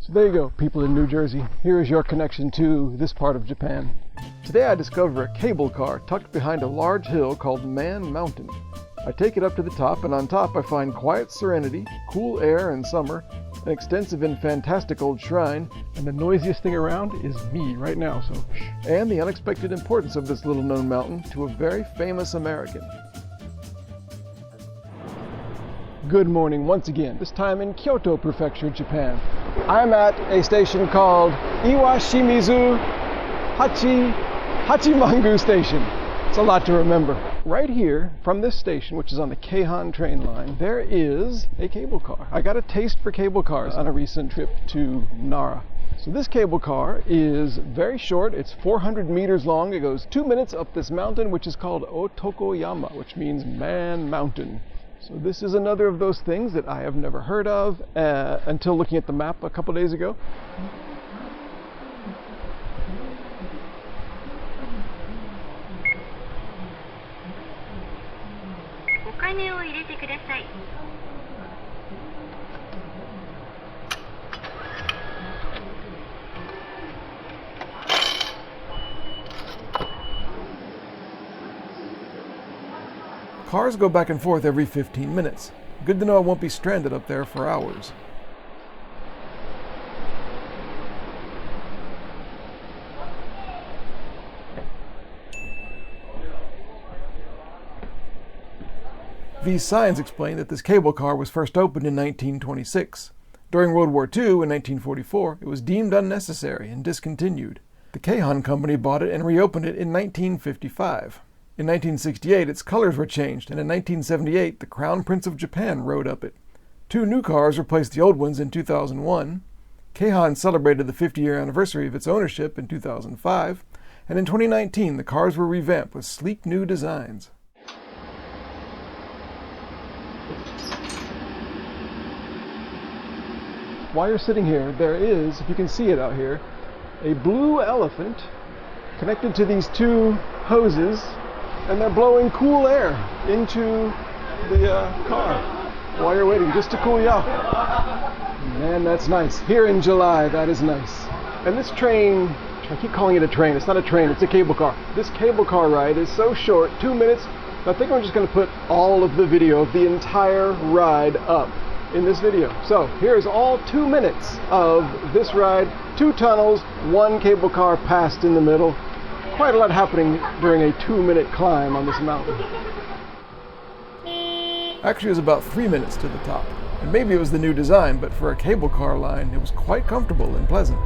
So there you go, people in New Jersey. Here is your connection to this part of Japan. Today I discover a cable car tucked behind a large hill called Man Mountain. I take it up to the top, and on top I find quiet serenity, cool air in summer, an extensive and fantastic old shrine, and the noisiest thing around is me right now, so and the unexpected importance of this little known mountain to a very famous American. Good morning once again, this time in Kyoto Prefecture, Japan. I'm at a station called Iwashimizu-Hachimangū Station. It's a lot to remember. Right here, from this station, which is on the Keihan train line, there is a cable car. I got a taste for cable cars on a recent trip to Nara. So this cable car is very short. It's 400 meters long. It goes 2 minutes up this mountain, which is called Otokoyama, which means Man Mountain. So this is another of those things that I have never heard of until looking at the map a couple days ago. Cars go back and forth every 15 minutes. Good to know I won't be stranded up there for hours. These signs explain that this cable car was first opened in 1926. During World War II, in 1944, it was deemed unnecessary and discontinued. The Keihan Company bought it and reopened it in 1955. In 1968, its colors were changed, and in 1978, the Crown Prince of Japan rode up it. 2 new cars replaced the old ones in 2001. Keihan celebrated the 50-year anniversary of its ownership in 2005, and in 2019, the cars were revamped with sleek new designs. While you're sitting here, there is, if you can see it out here, a blue elephant connected to these 2 hoses, and they're blowing cool air into the car while you're waiting, just to cool you off. Man, that's nice. Here in July, that is nice. And this train, I keep calling it a train, it's not a train, it's a cable car. This cable car ride is so short, 2 minutes. I think I'm just going to put all of the video of the entire ride up in this video. So here's all 2 minutes of this ride, 2 tunnels, 1 cable car passed in the middle. Quite a lot happening during a 2-minute climb on this mountain. Actually, it was about 3 minutes to the top. And maybe it was the new design, but for a cable car line, it was quite comfortable and pleasant.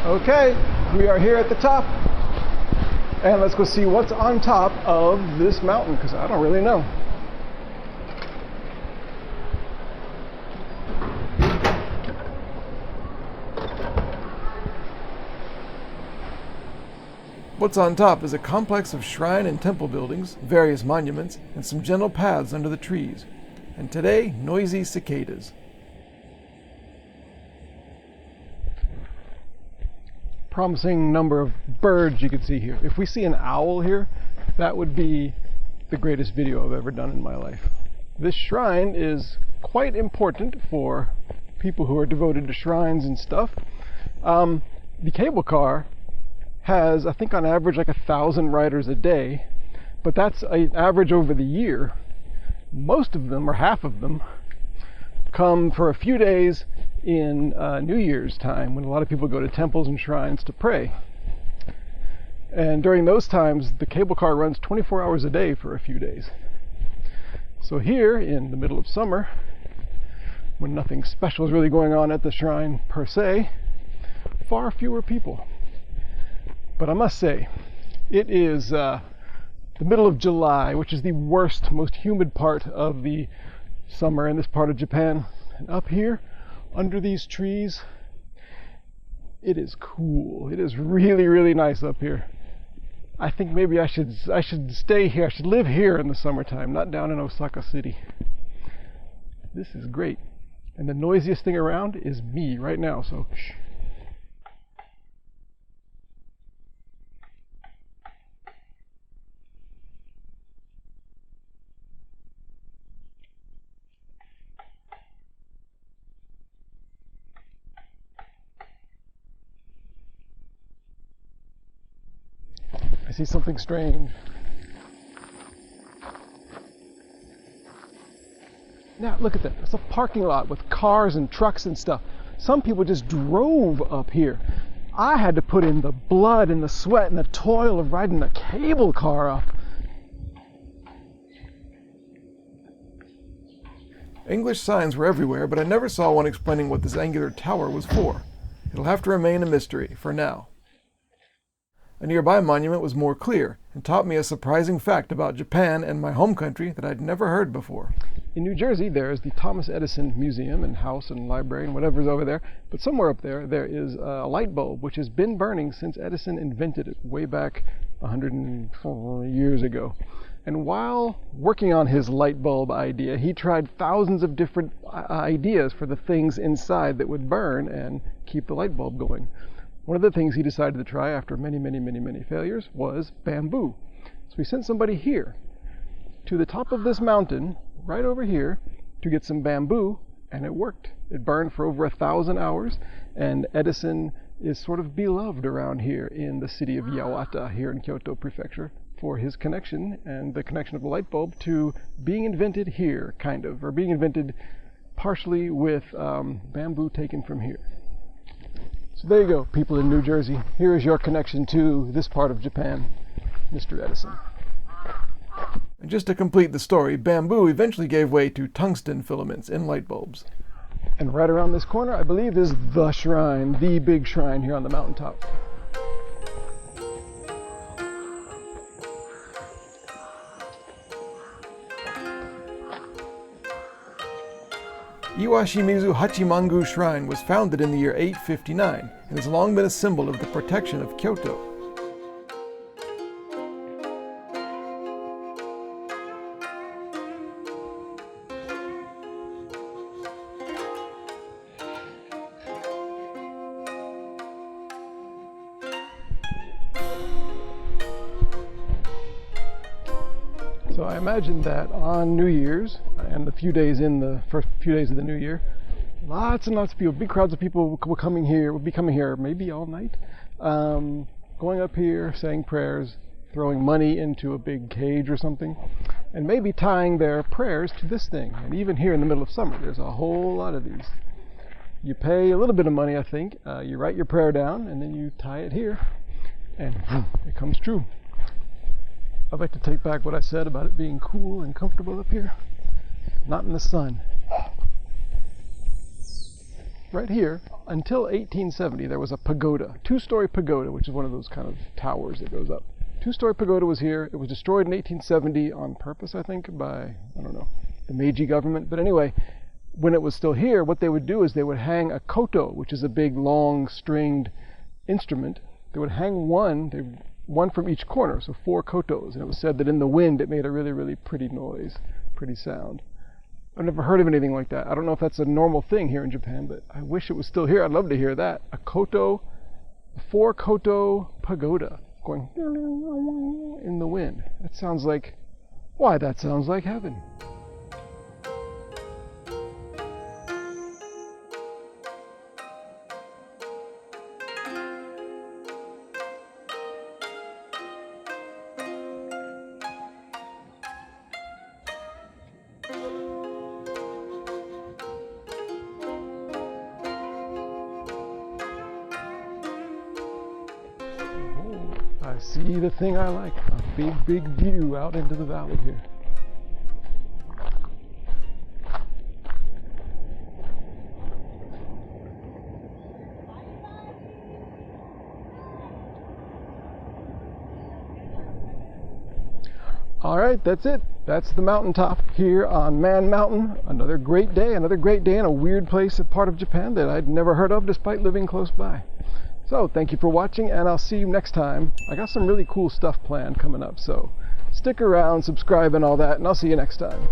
Okay, we are here at the top, and let's go see what's on top of this mountain, because I don't really know. What's on top is a complex of shrine and temple buildings, various monuments, and some gentle paths under the trees. And today, noisy cicadas. Promising number of birds you can see here. If we see an owl here, that would be the greatest video I've ever done in my life. This shrine is quite important for people who are devoted to shrines and stuff. The cable car has, I think on average, like 1,000 riders a day, but that's an average over the year. Most of them, or half of them, come for a few days in New Year's time, when a lot of people go to temples and shrines to pray. And during those times, the cable car runs 24 hours a day for a few days. So here, in the middle of summer, when nothing special is really going on at the shrine per se, far fewer people. But I must say, it is the middle of July, which is the worst, most humid part of the summer in this part of Japan. And up here, under these trees, it is cool. It is really, really nice up here. I think maybe I should stay here. I should live here in the summertime, not down in Osaka City. This is great. And the noisiest thing around is me right now, so shh. I see something strange. Now, look at that. It's a parking lot with cars and trucks and stuff. Some people just drove up here. I had to put in the blood and the sweat and the toil of riding a cable car up. English signs were everywhere, but I never saw one explaining what this angular tower was for. It'll have to remain a mystery for now. A nearby monument was more clear and taught me a surprising fact about Japan and my home country that I'd never heard before. In New Jersey, there is the Thomas Edison Museum and house and library and whatever's over there. But somewhere up there, there is a light bulb which has been burning since Edison invented it way back 104 years ago. And while working on his light bulb idea, he tried thousands of different ideas for the things inside that would burn and keep the light bulb going. One of the things he decided to try after many failures was bamboo. So he sent somebody here to the top of this mountain, right over here, to get some bamboo, and it worked. It burned for over 1,000 hours, and Edison is sort of beloved around here in the city of Yawata, here in Kyoto Prefecture, for his connection and the connection of the light bulb to being invented here, kind of, or being invented partially with bamboo taken from here. So there you go, people in New Jersey. Here is your connection to this part of Japan, Mr. Edison. And just to complete the story, bamboo eventually gave way to tungsten filaments in light bulbs. And right around this corner, I believe, is the shrine, the big shrine here on the mountaintop. Iwashimizu-Hachimangū Shrine was founded in the year 859 and has long been a symbol of the protection of Kyoto. So I imagine that on New Year's and the first few days of the new year, lots and lots of people, big crowds of people will be coming here maybe all night, going up here, saying prayers, throwing money into a big cage or something, and maybe tying their prayers to this thing. And even here in the middle of summer, there's a whole lot of these. You pay a little bit of money, I think. You write your prayer down, and then you tie it here, and it comes true. I'd like to take back what I said about it being cool and comfortable up here. Not in the sun. Right here, until 1870, there was a pagoda, two-story pagoda, which is one of those kind of towers that goes up. Two-story pagoda was here. It was destroyed in 1870 on purpose, I think, by, I don't know, the Meiji government. But anyway, when it was still here, what they would do is they would hang a koto, which is a big, long, stringed instrument. They would hang one from each corner, so 4 kotos. And it was said that in the wind, it made a really, really pretty noise, pretty sound. I've never heard of anything like that. I don't know if that's a normal thing here in Japan, but I wish it was still here. I'd love to hear that. A 4 koto pagoda going in the wind. That sounds like heaven. I see the thing I like, a big, big view out into the valley here. All right, that's it. That's the mountaintop here on Man Mountain. Another great day in a weird place, a part of Japan that I'd never heard of despite living close by. So thank you for watching, and I'll see you next time. I got some really cool stuff planned coming up, so stick around, subscribe and all that, and I'll see you next time.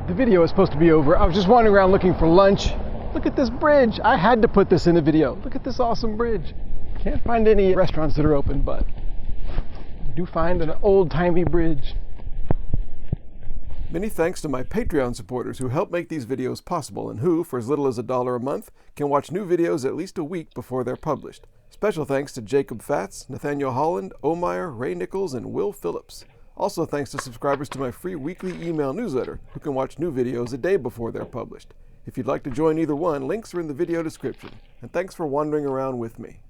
The video is supposed to be over. I was just wandering around looking for lunch. Look at this bridge. I had to put this in the video. Look at this awesome bridge. Can't find any restaurants that are open, but I do find an old-timey bridge. Many thanks to my Patreon supporters who help make these videos possible and who, for as little as $1 a month, can watch new videos at least a week before they're published. Special thanks to Jacob Fatz, Nathaniel Holland, Omeyer, Ray Nichols, and Will Phillips. Also thanks to subscribers to my free weekly email newsletter, who can watch new videos a day before they're published. If you'd like to join either one, links are in the video description. And thanks for wandering around with me.